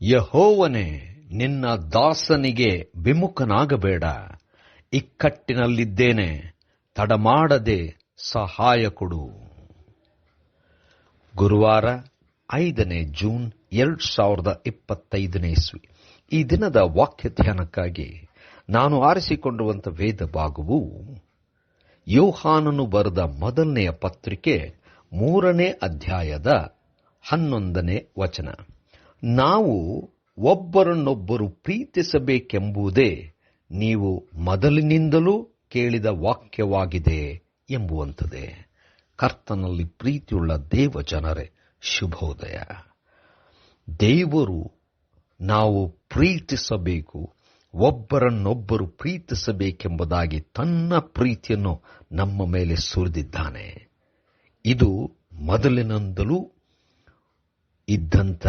ಯೆಹೋವನೇ, ನಿನ್ನ ದಾಸನಿಗೆ ವಿಮುಖನಾಗಬೇಡ. ಇಕ್ಕಟ್ಟಿನಲ್ಲಿದ್ದೇನೆ, ತಡಮಾಡದೆ ಸಹಾಯ ಕೊಡು. ಗುರುವಾರ 5 ಜೂನ್ 2025 ಇಸ್ವಿ. ಈ ದಿನದ ವಾಕ್ಯ ಧ್ಯಾನಕ್ಕಾಗಿ ನಾನು ಆರಿಸಿಕೊಂಡಿರುವಂಥ ವೇದ ಭಾಗವು ಯೋಹಾನನು ಬರೆದ ಮೊದಲನೆಯ ಪತ್ರಿಕೆ 3ನೇ ಅಧ್ಯಾಯದ 11ನೇ ವಚನ. ನಾವು ಒಬ್ಬರನ್ನೊಬ್ಬರು ಪ್ರೀತಿಸಬೇಕೆಂಬುದೇ ನೀವು ಮೊದಲಿನಿಂದಲೂ ಕೇಳಿದ ವಾಕ್ಯವಾಗಿದೆ ಎಂಬುವಂಥದ್ದೇ. ಕರ್ತನಲ್ಲಿ ಪ್ರೀತಿಯುಳ್ಳ ದೇವ ಜನರೇ, ಶುಭೋದಯ. ದೇವರು ನಾವು ಪ್ರೀತಿಸಬೇಕು, ಒಬ್ಬರನ್ನೊಬ್ಬರು ಪ್ರೀತಿಸಬೇಕೆಂಬುದಾಗಿ ತನ್ನ ಪ್ರೀತಿಯನ್ನು ನಮ್ಮ ಮೇಲೆ ಸುರಿದಿದ್ದಾನೆ. ಇದು ಮೊದಲಿನಿಂದಲೂ ಇದ್ದಂಥ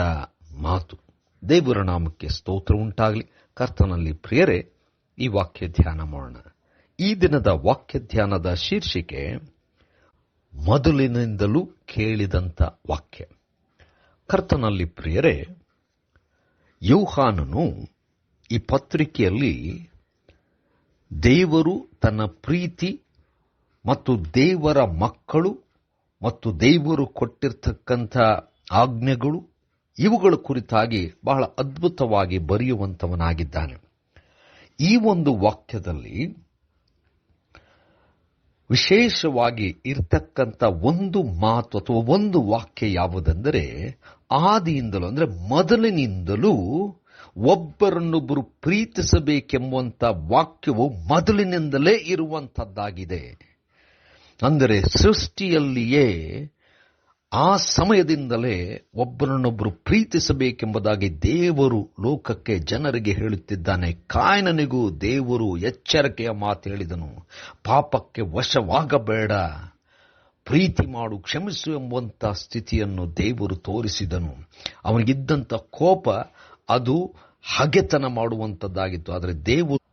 ಮಾತು. ದೇವರ ನಾಮಕ್ಕೆ ಸ್ತೋತ್ರ ಉಂಟಾಗಲಿ. ಕರ್ತನಲ್ಲಿ ಪ್ರಿಯರೇ, ಈ ವಾಕ್ಯ ಧ್ಯಾನ ಮಾಡೋಣ. ಈ ದಿನದ ವಾಕ್ಯ ಧ್ಯಾನದ ಶೀರ್ಷಿಕೆ ಮೊದಲಿನಿಂದಲೂ ಕೇಳಿದಂಥ ವಾಕ್ಯ. ಕರ್ತನಲ್ಲಿ ಪ್ರಿಯರೇ, ಯೋಹಾನನು ಈ ಪತ್ರಿಕೆಯಲ್ಲಿ ದೇವರು ತನ್ನ ಪ್ರೀತಿ ಮತ್ತು ದೇವರ ಮಕ್ಕಳು ಮತ್ತು ದೇವರು ಕೊಟ್ಟಿರ್ತಕ್ಕಂಥ ಆಜ್ಞೆಗಳು ಇವುಗಳ ಕುರಿತಾಗಿ ಬಹಳ ಅದ್ಭುತವಾಗಿ ಬರೆಯುವಂತವನಾಗಿದ್ದಾನೆ. ಈ ಒಂದು ವಾಕ್ಯದಲ್ಲಿ ವಿಶೇಷವಾಗಿ ಇರತಕ್ಕಂಥ ಒಂದು ಮಾತು ಅಥವಾ ಒಂದು ವಾಕ್ಯ ಯಾವುದೆಂದರೆ, ಆದಿಯಿಂದಲೂ ಅಂದರೆ ಮೊದಲಿನಿಂದಲೂ ಒಬ್ಬರನ್ನೊಬ್ಬರು ಪ್ರೀತಿಸಬೇಕೆಂಬುವಂಥ ವಾಕ್ಯವು ಮೊದಲಿನಿಂದಲೇ ಇರುವಂಥದ್ದಾಗಿದೆ. ಅಂದರೆ ಸೃಷ್ಟಿಯಲ್ಲಿಯೇ ಆ ಸಮಯದಿಂದಲೇ ಒಬ್ಬರನ್ನೊಬ್ಬರು ಪ್ರೀತಿಸಬೇಕೆಂಬುದಾಗಿ ದೇವರು ಲೋಕಕ್ಕೆ ಜನರಿಗೆ ಹೇಳುತ್ತಿದ್ದಾನೆ. ಕಾಯಿನನಿಗೂ ದೇವರು ಎಚ್ಚರಿಕೆಯ ಮಾತು ಹೇಳಿದನು. ಪಾಪಕ್ಕೆ ವಶವಾಗಬೇಡ, ಪ್ರೀತಿ ಮಾಡು, ಕ್ಷಮಿಸು ಎಂಬುವಂಥ ಸ್ಥಿತಿಯನ್ನು ದೇವರು ತೋರಿಸಿದನು. ಅವನಿಗಿದ್ದಂಥ ಕೋಪ ಅದು ಹಗೆತನ ಮಾಡುವಂಥದ್ದಾಗಿತ್ತು. ಆದರೆ ದೇವರು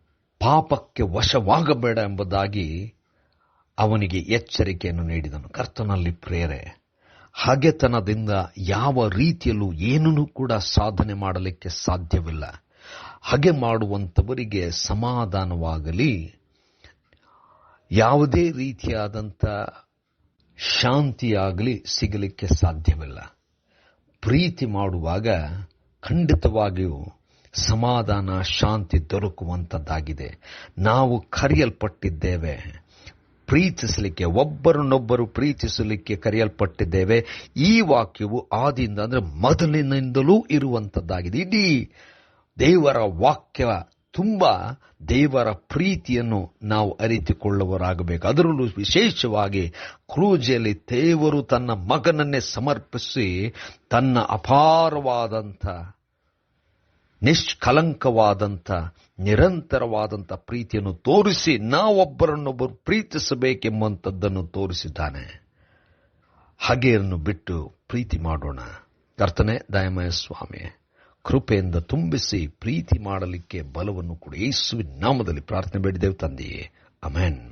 ಪಾಪಕ್ಕೆ ವಶವಾಗಬೇಡ ಎಂಬುದಾಗಿ ಅವನಿಗೆ ಎಚ್ಚರಿಕೆಯನ್ನು ನೀಡಿದನು. ಕರ್ತನಲ್ಲಿ ಪ್ರೇರೆ, ಹಗೆತನದಿಂದ ಯಾವ ರೀತಿಯಲ್ಲೂ ಏನನ್ನೂ ಕೂಡ ಸಾಧನೆ ಮಾಡಲಿಕ್ಕೆ ಸಾಧ್ಯವಿಲ್ಲ. ಹಾಗೆ ಮಾಡುವಂಥವರಿಗೆ ಸಮಾಧಾನವಾಗಲಿ ಯಾವುದೇ ರೀತಿಯಾದಂಥ ಶಾಂತಿಯಾಗಲಿ ಸಿಗಲಿಕ್ಕೆ ಸಾಧ್ಯವಿಲ್ಲ. ಪ್ರೀತಿ ಮಾಡುವಾಗ ಖಂಡಿತವಾಗಿಯೂ ಸಮಾಧಾನ, ಶಾಂತಿ ದೊರಕುವಂಥದ್ದಾಗಿದೆ. ನಾವು ಕರೆಯಲ್ಪಟ್ಟಿದ್ದೇವೆ ಪ್ರೀತಿಸಲಿಕ್ಕೆ, ಒಬ್ಬರನ್ನೊಬ್ಬರು ಪ್ರೀತಿಸಲಿಕ್ಕೆ ಕರೆಯಲ್ಪಟ್ಟಿದ್ದೇವೆ. ಈ ವಾಕ್ಯವು ಆದಿಯಿಂದ ಅಂದರೆ ಮೊದಲಿನಿಂದಲೂ ಇರುವಂಥದ್ದಾಗಿದೆ. ಇಡೀ ದೇವರ ವಾಕ್ಯ ತುಂಬ ದೇವರ ಪ್ರೀತಿಯನ್ನು ನಾವು ಅರಿತುಕೊಳ್ಳುವರಾಗಬೇಕು. ಅದರಲ್ಲೂ ವಿಶೇಷವಾಗಿ ಕ್ರೂಜೆಯಲ್ಲಿ ದೇವರು ತನ್ನ ಮಗನನ್ನೇ ಸಮರ್ಪಿಸಿ ತನ್ನ ಅಪಾರವಾದಂಥ, ನಿಷ್ಕಲಂಕವಾದಂಥ, ನಿರಂತರವಾದಂಥ ಪ್ರೀತಿಯನ್ನು ತೋರಿಸಿ ನಾವೊಬ್ಬರನ್ನೊಬ್ಬರು ಪ್ರೀತಿಸಬೇಕೆಂಬಂಥದ್ದನ್ನು ತೋರಿಸಿದ್ದಾನೆ. ಹಾಗೆಯನ್ನು ಬಿಟ್ಟು ಪ್ರೀತಿ ಮಾಡೋಣ. ಕರ್ತನೇ, ದಯಮಯ ಸ್ವಾಮಿ, ಕೃಪೆಯಿಂದ ತುಂಬಿಸಿ ಪ್ರೀತಿ ಮಾಡಲಿಕ್ಕೆ ಬಲವನ್ನು ಕೊಡಿ. ಯೇಸುವಿನ ನಾಮದಲ್ಲಿ ಪ್ರಾರ್ಥನೆ ಬೇಡಿದೆವು ತಂದೆಯೇ, ಆಮೆನ್.